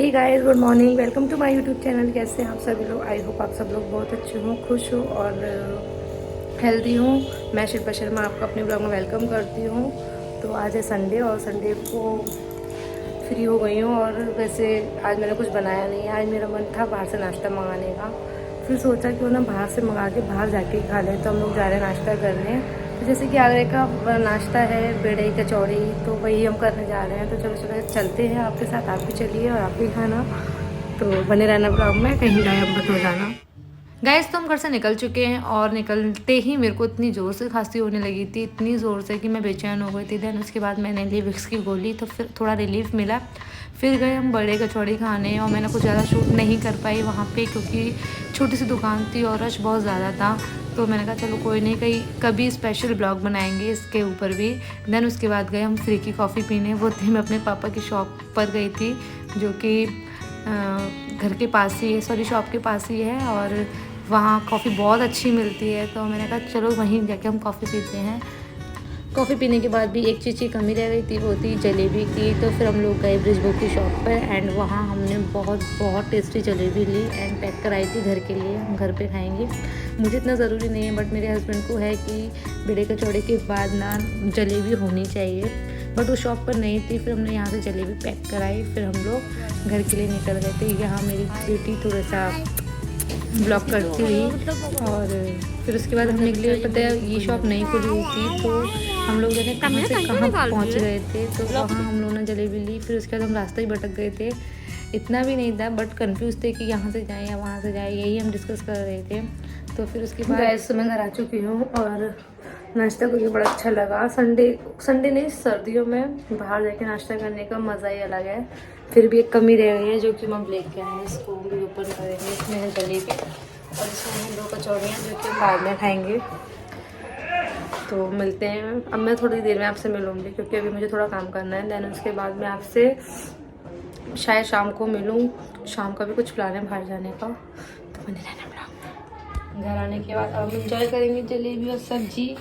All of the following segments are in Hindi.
Hey guys, good morning. Welcome to my YouTube channel. कैसे हैं आप सभी लोग? आई होप आप सब लोग बहुत अच्छे हों, खुश हो और हेल्दी हूँ। मैं शिल्पा शर्मा आपको अपने ब्लॉग में वेलकम करती हूँ। तो आज है संडे और संडे को फ्री हो गई हूँ और वैसे आज मैंने कुछ बनाया नहीं। आज मेरा मन था बाहर से नाश्ता मंगाने का, फिर सोचा क्यों ना बाहर से मंगा के बाहर जाके खा लें। तो हम लोग जा रहे हैं नाश्ता करने। तो जैसे कि आगरे का नाश्ता है बेड़ई कचौड़ी, तो वही हम करने जा रहे हैं। तो चलो चलो चलते हैं आपके साथ, आप भी चलिए और आप भी खाना। तो बने रहना ब्लॉग में, कहीं गायब मत हो जाना। गैस तो हम घर से निकल चुके हैं और निकलते ही मेरे को इतनी ज़ोर से खांसी होने लगी थी, इतनी ज़ोर से कि मैं बेचैन हो गई थी। देन उसके बाद मैंने ली विक्स की गोली, तो फिर थोड़ा रिलीफ मिला। फिर गए हम बड़े कचौड़ी खाने और मैंने कुछ ज़्यादा शूट नहीं कर पाई वहाँ पे, क्योंकि छोटी सी दुकान थी और रश बहुत ज़्यादा था। तो मैंने कहा चलो कोई नहीं, कहीं कभी स्पेशल ब्लॉग बनाएंगे इसके ऊपर भी। देन उसके बाद गए हम फ्री की कॉफ़ी पीने। वो थी, मैं अपने पापा की शॉप पर गई थी, जो कि घर के पास ही है, सॉरी शॉप के पास ही है, और वहाँ कॉफ़ी बहुत अच्छी मिलती है। तो मैंने कहा चलो वहीं जाके हम कॉफ़ी पीते हैं। कॉफ़ी पीने के बाद भी एक चीज़ की कमी रह गई थी, वो थी जलेबी की। तो फिर हम लोग गए ब्रिजभोग की शॉप पर एंड वहाँ हमने बहुत बहुत टेस्टी जलेबी ली एंड पैक कराई थी घर के लिए, हम घर पे खाएंगे। मुझे इतना ज़रूरी नहीं है, बट मेरे हस्बैंड को है कि बेड़े कचौड़े के बाद ना जलेबी होनी चाहिए, बट वो शॉप पर नहीं थी। फिर हमने यहाँ से जलेबी पैक कराई, फिर हम लोग घर के लिए निकल गए थे। यहाँ मेरी बेटी थोड़ा सा ब्लॉक करती रही और फिर उसके बाद हम निकले। पता है ये शॉप नहीं खुली हुई थी, तो हम लोग ने कहाँ से कहाँ पहुँच गए थे। तो वहाँ हम लोगों ने जलेबी ली, फिर उसके बाद हम रास्ता ही भटक गए थे। इतना भी नहीं था, बट कंफ्यूज थे कि यहाँ से जाएँ या वहाँ से जाएँ, यही हम डिस्कस कर रहे थे। तो फिर उसके बाद ऐसे मैं घर आ चुकी हूँ और नाश्ता करके बड़ा अच्छा लगा। संडे नहीं, सर्दियों में बाहर जाके नाश्ता करने का मज़ा ही अलग है। फिर भी एक कमी रह गई है, जो कि हम लेके आए हैं, इसको भी ओपन करेंगे। इसमें है जलेबी और इसमें है 2 कचौड़ियाँ, जो कि हम बाद में खाएंगे। तो मिलते हैं, अब मैं थोड़ी देर में आपसे मिलूँगी, क्योंकि अभी मुझे थोड़ा काम करना है। देन उसके बाद मैं आपसे शायद शाम को मिलूँ। शाम का भी कुछ प्लान है बाहर जाने का, तो बने रहना ब्लॉग में। घर आने के बाद अब इंजॉय करेंगे जलेबी और सब्जी।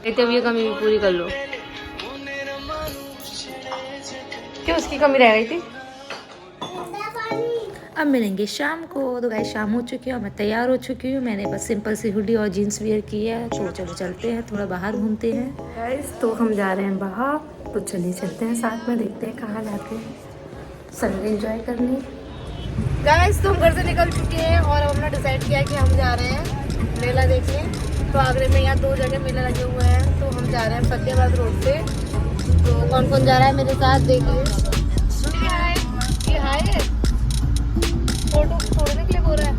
अब ये कमी पूरी कर लो। क्यों उसकी कमी रह गई थी? अब मिलेंगे शाम को। तो गाइस शाम हो चुकी है और मैं तैयार हो चुकी हूँ। मैंने बस सिंपल सी हुडी और जीन्स वेयर की है। तो चलो चलते हैं, थोड़ा बाहर घूमते हैं। गाइस तो हम जा रहे हैं बाहर, तो चलिए चलते हैं साथ में, देखते हैं कहाँ जाते हैं संडे एंजॉय करने। गाइस तो हम घर से निकल चुके हैं और हमने डिसाइड किया कि हम जा रहे हैं मेला देखने। तो आगरे में यहाँ 2 जगह मेला लगे हुए हैं, तो हम जा रहे हैं फतेहाबाद रोड पे। तो कौन कौन जा रहा है मेरे साथ देखिए। ये हाय है, फोटो छोड़ने के लिए बोल रहा है।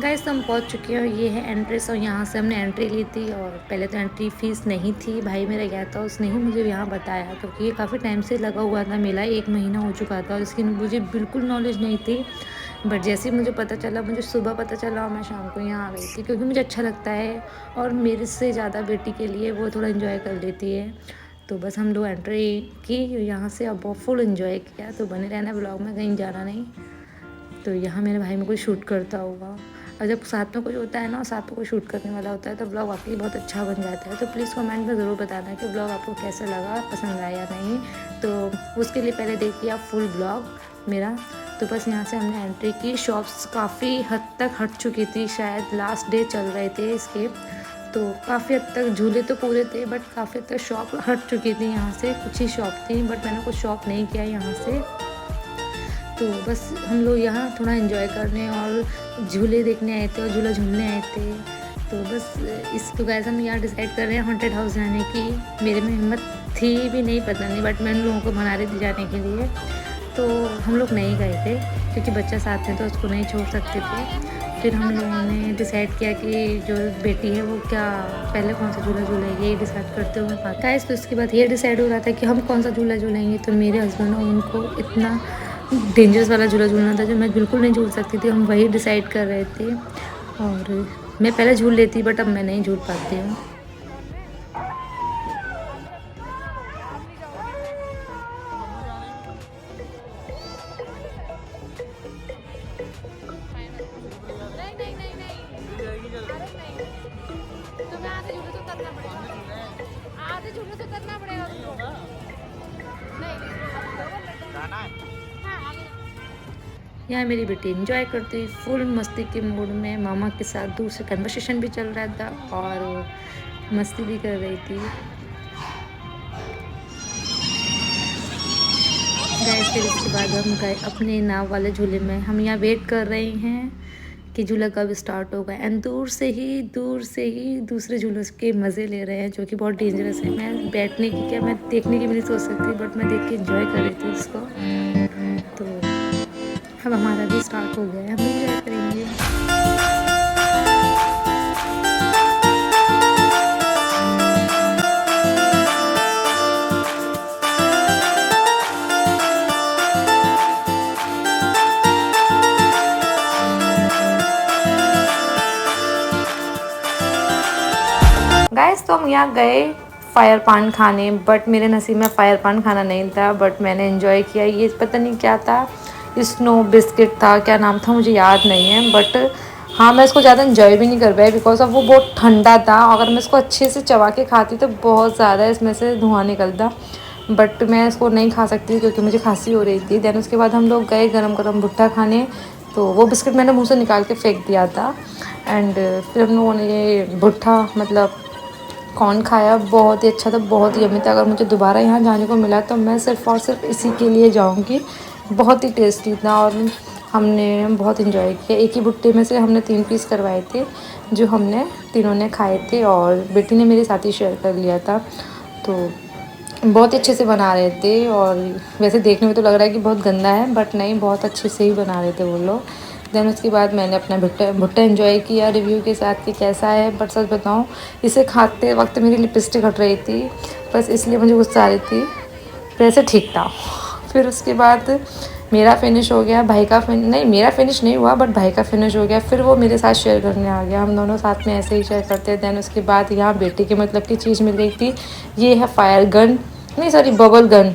गाइस हम पहुंच चुके हैं, ये है एंट्रेंस और यहाँ से हमने एंट्री ली थी। और पहले तो एंट्री फीस नहीं थी, भाई मेरा गया था, उसने ही मुझे यहाँ बताया, क्योंकि ये काफ़ी टाइम से लगा हुआ था मेला, 1 महीना हो चुका था और इसकी मुझे बिल्कुल नॉलेज नहीं थी। बट जैसे ही मुझे पता चला, मुझे सुबह पता चला और मैं शाम को यहाँ आ गई थी, क्योंकि मुझे अच्छा लगता है और मेरे से ज़्यादा बेटी के लिए वो थोड़ा इन्जॉय कर लेती है। तो बस हम लोग एंट्री की यहाँ से, अब फुल इन्जॉय किया। तो बने रहना ब्लॉग में, कहीं जाना नहीं। तो यहाँ मेरे भाई में कोई शूट करता होगा, और जब साथ में कुछ होता है ना, साथ में कोई शूट करने वाला होता है, तो ब्लॉग वाकई बहुत अच्छा बन जाता है। तो प्लीज़ कमेंट में ज़रूर बताना कि ब्लॉग आपको कैसा लगा, पसंद आया या नहीं। तो उसके लिए पहले देखिए आप फुल ब्लॉग मेरा। तो बस यहाँ से हमने एंट्री की। शॉप्स काफ़ी हद तक हट चुकी थी, शायद लास्ट डे चल रहे थे इसके, तो काफ़ी हद तक झूले तो पूरे थे, बट काफ़ी हद तक शॉप हट चुकी थी यहाँ से। कुछ ही शॉप थी, बट मैंने कुछ शॉप नहीं किया यहाँ से। तो बस हम लोग यहाँ थोड़ा एंजॉय करने और झूले देखने आए थे और झूला झूलने आए थे। तो बस इसको गैस हम यहाँ डिसाइड कर रहे हैं हॉन्टेड हाउस जाने की। मेरे में हिम्मत थी भी नहीं, पता नहीं, बट मैं उन लोगों को मना रही थी जाने के लिए। तो हम लोग नहीं गए थे क्योंकि बच्चा साथ में तो उसको नहीं छोड़ सकते थे। फिर हम लोगों ने डिसाइड किया कि जो बेटी है वो क्या पहले कौन सा झूला झूलेगी, ये डिसाइड करते हुए गाइस। तो इसके बाद ये डिसाइड हो रहा था कि हम कौन सा झूला झूलेंगे। तो मेरे हस्बैंड और उनको इतना डेंजरस वाला झूला झूलना था जो मैं बिल्कुल नहीं झूल सकती थी, हम वही डिसाइड कर रहे थे। और मैं पहले झूल लेती बट अब मैं नहीं झूल पाती हूँ। यहाँ मेरी बेटी एंजॉय करती हुई फुल मस्ती के मूड में मामा के साथ दूर से कन्वर्सेशन भी चल रहा था और मस्ती भी कर रही थी। गाइस फिर इसके बाद हम गए अपने नाव वाले झूले में। हम यहाँ वेट कर रहे हैं कि झूला कब स्टार्ट होगा एंड दूर से ही दूसरे झूलों के मज़े ले रहे हैं जो कि बहुत डेंजरस है। मैं बैठने की क्या, मैं देखने की भी नहीं सोच सकती, बट मैं देख के एंजॉय कर रही थी उसको। तो अब हमारा भी स्टार्ट हो गया है, हम एंजॉय करेंगे। गाइस तो हम यहाँ गए फायर पान खाने, बट मेरे नसीब में फायर पान खाना नहीं था, बट मैंने एंजॉय किया। ये पता नहीं क्या था, स्नो बिस्किट था, क्या नाम था मुझे याद नहीं है, बट हाँ मैं इसको ज़्यादा एंजॉय भी नहीं कर पाई बिकॉज अब वो बहुत ठंडा था। अगर मैं इसको अच्छे से चबा के खाती तो बहुत ज़्यादा इसमें से धुआं निकलता, बट मैं इसको नहीं खा सकती क्योंकि मुझे खांसी हो रही थी। देन उसके बाद हम लोग गए गरम गरम भुट्टा खाने, तो वो बिस्किट मैंने मुँह से निकाल के फेंक दिया था। एंड फिर हम लोगों ने ये भुट्टा मतलब कौन खाया, बहुत ही अच्छा था, बहुत ही यम्मी था। अगर मुझे दोबारा यहाँ जाने को मिला तो मैं सिर्फ़ और सिर्फ इसी के लिए जाऊँगी। बहुत ही टेस्टी था और हमने बहुत इन्जॉय किया। एक ही भुट्टे में से हमने 3 पीस करवाए थे जो हमने तीनों ने खाए थे और बेटी ने मेरे साथ ही शेयर कर लिया था। तो बहुत अच्छे से बना रहे थे और वैसे देखने में तो लग रहा है कि बहुत गंदा है, बट नहीं, बहुत अच्छे से ही बना रहे थे वो लोग। देन उसके बाद मैंने अपना भुट्टा एंजॉय किया रिव्यू के साथ कि कैसा है। बट सच बताऊँ, इसे खाते वक्त मेरी लिपस्टिक हट रही थी, बस इसलिए मुझे गुस्सा आ रही थी। वैसे ठीक था। फिर उसके बाद मेरा फिनिश हो गया, भाई का नहीं, मेरा फिनिश नहीं हुआ बट भाई का फिनिश हो गया। फिर वो मेरे साथ शेयर करने आ गया, हम दोनों साथ में ऐसे ही शेयर करते हैं। देन उसके बाद यहाँ बेटी के मतलब की चीज़ मिल गई थी, ये है फायर गन, नहीं सॉरी बबल गन।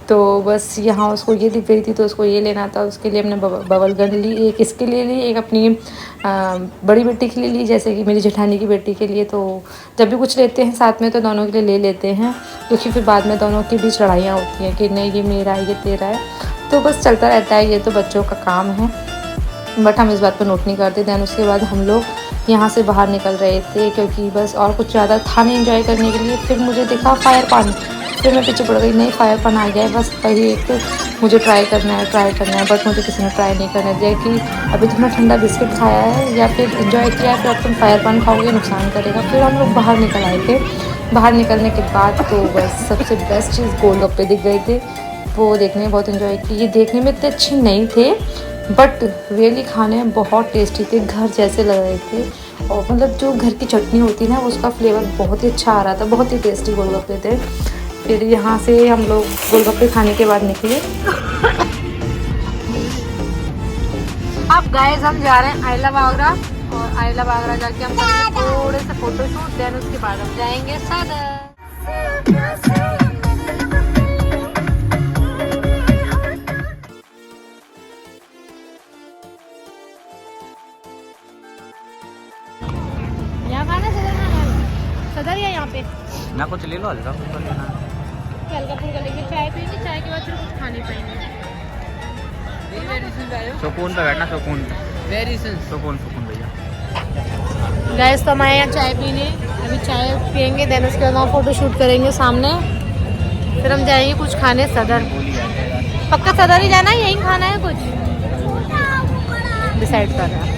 तो बस यहाँ उसको ये दिख रही थी तो उसको ये लेना था, उसके लिए हमने बबल गन ली। एक इसके लिए ली, एक अपनी बड़ी बेटी के लिए ली, जैसे कि मेरी जेठानी की बेटी के लिए। तो जब भी कुछ लेते हैं साथ में तो दोनों के लिए ले लेते हैं, क्योंकि फिर बाद में दोनों के बीच लड़ाइयाँ होती हैं कि नहीं ये मेरा है ये तेरा है। तो बस चलता रहता है, ये तो बच्चों का काम है, बट हम इस बात पर नोट नहीं करते। दैन उसके बाद हम लोग यहाँ से बाहर निकल रहे थे क्योंकि बस और कुछ ज़्यादा था नहीं एंजॉय करने के लिए। फिर मुझे दिखा फायर पान, फिर मैं पीछे पड़ गई, नहीं फायर पान आ गया है, बस वही एक मुझे ट्राई करना है, बट मुझे किसी ने ट्राई नहीं करने दिया कि अभी तुमने ठंडा बिस्किट खाया है या फिर एंजॉय किया है, फिर अब तुम फायर पान खाओगे नुकसान करेगा। फिर हम लोग बाहर निकल आए थे। बाहर निकलने के बाद तो बस सबसे बेस्ट चीज़ गोलगप्पे दिख गए थे, वो देखने में बहुत एंजॉय की। ये देखने में इतने अच्छे नहीं थे बट रियली खाने में बहुत टेस्टी थे, घर जैसे लग रहे थे। और मतलब जो घर की चटनी होती है ना, उसका फ्लेवर बहुत ही अच्छा आ रहा था, बहुत ही टेस्टी गोलगप्पे थे। फिर यहाँ से हम लोग गोलगप्पे खाने के बाद निकले। अब गाइस हम जा रहे हैं आइला बागरा, और आइला बागरा जाके हम थोड़े से फोटोशूट, देन उसके बाद हम जाएंगे सदर। सदर या यहाँ पे ना कुछ ले लो, हल्का फुल्का लेना है। हल्का फुल्का लेंगे, चाय पियेंगे, चाय के बाद फिर कुछ खा नहीं पाएंगे। सुकून पे बैठना, सुकून सुकून भैया। गैस तो हमारे यहाँ चाय पीने, अभी चाय पियेंगे, देन उसके बाद वहाँ फोटो शूट करेंगे सामने, फिर हम जाएंगे कुछ खाने सदर। पक्का सदर ही जाना है, यहीं खाना है कुछ डिसाइड कर रहा है।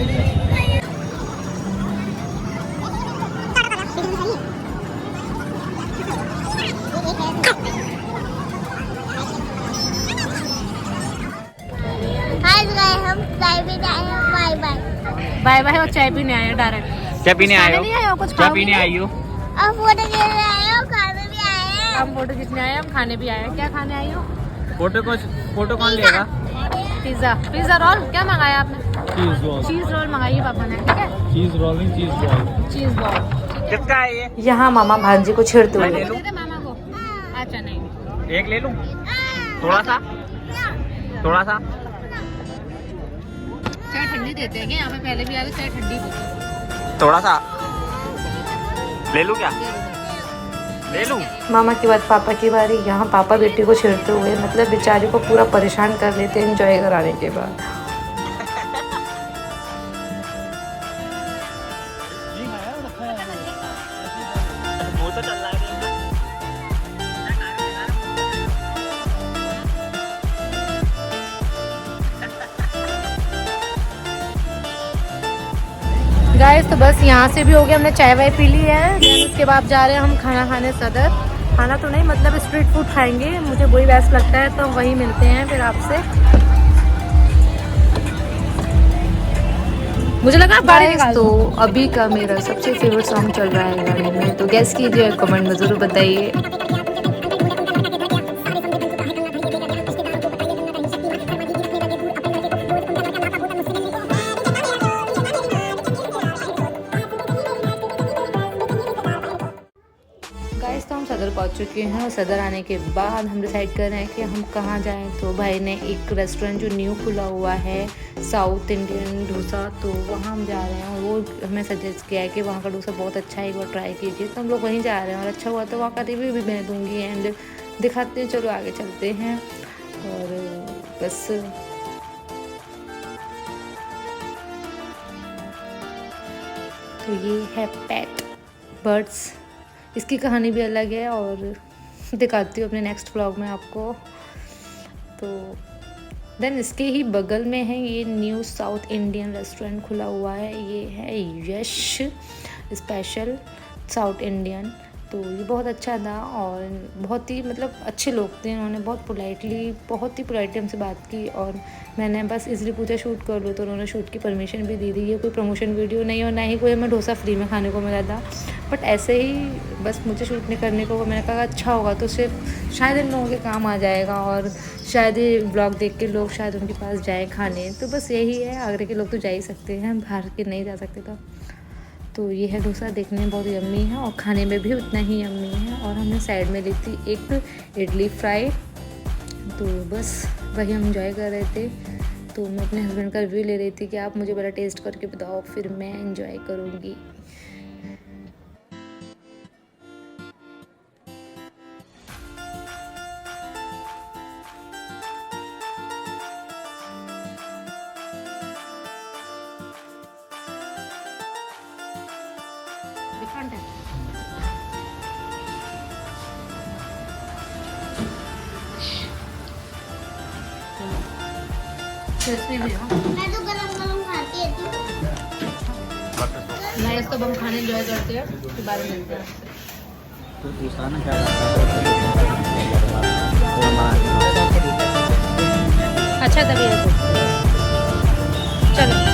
हम चाय पीने आए हैं, बाय बाय। बाय बाय, और चाय पीने आए हैं डायरेक्ट। क्या पीने आए हो? नहीं आए हो कुछ? क्या पीने आई हो? अब फोटो खींचने आए हैं, खाने भी आए हैं। हम फोटो खींचने आए हैं, हम खाने भी आए हैं। क्या खाने आई हो? फोटो कौन लेगा? Pizza, pizza roll. क्या मंगाया आपने? चीज रोल, चीज रोल मंगाई है पापा ने, ठीक है। चीज रोलिंग, चीज रोल। Cheese ball. किसका है ये? यहाँ मामा भांजी को छेड़ते मैं हुए। ले लूं? दे दे मामा को। अच्छा नहीं, एक ले लूं? थोड़ा सा चाय ठंडी देते हैं क्या यहाँ पे? पहले भी आगे चाय ठंडी देते थोड़ा सा ले लूं क्या? ले लूं? मामा के बाद पापा की बारी। यहाँ पापा बेटी को छेड़ते हुए, मतलब बेचारी को पूरा परेशान कर लेते हैं एंजॉय कराने के बाद। वो तो चल रहा है। गाइस तो बस यहाँ से भी हो गया, हमने चाय वाय पी ली है। देन उसके बाद जा रहे हैं हम खाना खाने सदर। खाना तो नहीं, मतलब स्ट्रीट फूड खाएंगे, मुझे वही बेस्ट लगता है, तो वहीं मिलते हैं फिर आपसे। मुझे लगा गाड़ी निकाल तो अभी का मेरा सबसे फेवरेट सॉन्ग चल रहा है गाड़ी में, तो गेस कीजिए, कमेंट में ज़रूर बताइए। गाइस तो हम सदर पहुंच चुके हैं, और सदर आने के बाद हम डिसाइड कर रहे हैं कि हम कहाँ जाएं। तो भाई ने एक रेस्टोरेंट जो न्यू खुला हुआ है, साउथ इंडियन डोसा, तो वहाँ हम जा रहे हैं। और वो हमें सजेस्ट किया है कि वहाँ का डोसा बहुत अच्छा है, एक बार ट्राई कीजिए। तो हम लोग वहीं जा रहे हैं, और अच्छा हुआ तो वहाँ का रिव्यू भी मैं दूँगी एंड दिखाते हैं। चलो आगे चलते हैं। और बस तो ये है पेट बर्ड्स, इसकी कहानी भी अलग है, और दिखाती हूँ अपने नेक्स्ट व्लॉग में आपको। तो देन इसके ही बगल में है ये न्यू साउथ इंडियन रेस्टोरेंट खुला हुआ है, ये है यश स्पेशल साउथ इंडियन। तो ये बहुत अच्छा था, और बहुत ही मतलब अच्छे लोग थे। उन्होंने बहुत पोलाइटली हमसे बात की, और मैंने बस इसलिए पूछा शूट कर लो, तो उन्होंने शूट की परमिशन भी दे दी। ये कोई प्रमोशन वीडियो नहीं, और ना ही कोई हमें डोसा फ्री में खाने को मिला था, बट ऐसे ही बस मुझे शूट नहीं करने को। मैंने कहा अच्छा होगा तो सिर्फ शायद इन लोगों के काम आ जाएगा, और शायद ये ब्लॉग देख के लोग शायद उनके पास जाएँ खाने। तो बस यही है, आगरा के लोग तो जा ही सकते हैं, बाहर के नहीं जा सकते। तो ये है डोसा, देखने में बहुत यम्मी है और खाने में भी उतना ही यम्मी है। और हमने साइड में ली थी एक इडली फ्राई, तो बस वही हम इंजॉय कर रहे थे। तो मैं अपने हस्बैंड का रिव्यू ले रही थी कि आप मुझे बड़ा टेस्ट करके बताओ, फिर मैं इंजॉय करूँगी। डिफरेंट है। मैं तो गरम गरम खाती है तू। मैं इसको हम खाने एंजॉय करते हैं, फिर बाद में मिलते हैं। तो दूसरा ना क्या अच्छा तभी है तो चलो।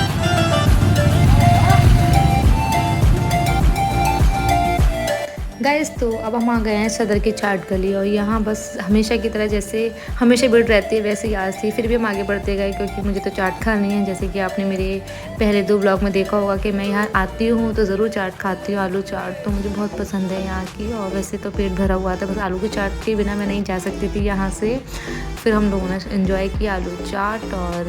गाइस तो अब हम आ गए हैं सदर की चाट गली, और यहाँ बस हमेशा की तरह जैसे हमेशा भीड़ रहती है वैसे ही आज थी। फिर भी हम आगे बढ़ते गए, क्योंकि मुझे तो चाट खानी है। जैसे कि आपने मेरे पहले 2 ब्लॉग में देखा होगा कि मैं यहाँ आती हूँ तो ज़रूर चाट खाती हूँ, आलू चाट तो मुझे बहुत पसंद है यहाँ की। और वैसे तो पेट भरा हुआ था, बस आलू की चाट के बिना मैं नहीं जा सकती थी यहाँ से। फिर हम लोगों ने एंजॉय किया आलू चाट, और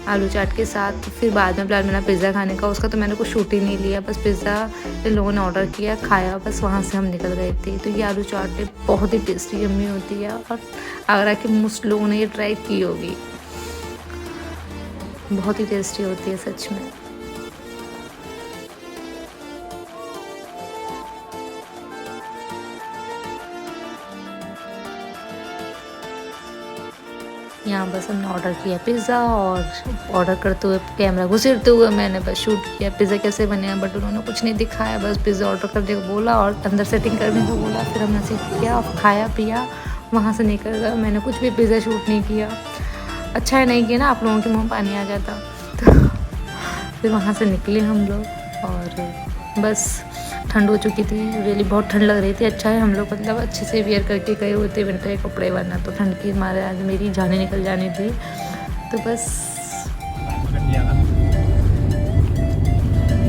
आलू चाट के साथ फिर बाद में प्लान बना पिज़्ज़ा खाने का। उसका तो मैंने कुछ शूट ही नहीं लिया, बस पिज़्ज़ा इन लोगों ने ऑर्डर किया, खाया, बस वहाँ से हम निकल गए थे। तो ये आलू चाट बहुत ही टेस्टी यम्मी होती है, और आगरा के मोस्ट लोगों ने ये ट्राई की होगी, बहुत ही टेस्टी होती है सच में। यहाँ बस हमने ऑर्डर किया पिज़्ज़ा और ऑर्डर करते हुए कैमरा घुसेड़ते हुए मैंने बस शूट किया पिज़्ज़ा कैसे बने, बट उन्होंने कुछ नहीं दिखाया, बस पिज़्ज़ा ऑर्डर करने को बोला और अंदर सेटिंग करने को बोला। फिर हमने सीख किया और खाया पिया, वहाँ से निकल गया। मैंने कुछ भी पिज़्ज़ा शूट नहीं किया। अच्छा है नहीं किया ना, आप लोगों के मुँह पानी आ जाता। तो फिर वहाँ से निकले हम लोग और बस ठंड हो चुकी थी, रियली बहुत ठंड लग रही थी। अच्छा है हम लोग मतलब अच्छे से वेयर करके गए हुए थे विंटर के कपड़े, वरना तो ठंड की मारे आज मेरी जाने निकल जानी थी। तो बस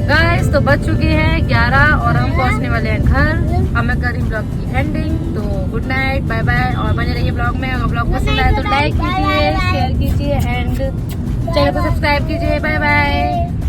गाइस, तो बज चुके हैं 11 और हम पहुंचने वाले हैं घर। अब मैं कर रही ब्लॉग की एंडिंग। तो गुड नाइट, बाय बाय और बने रहिए ब्लॉग में। अगर ब्लॉग पसंद आए तो लाइक कीजिए, शेयर कीजिए एंड चैनल को सब्सक्राइब कीजिए। Bye bye.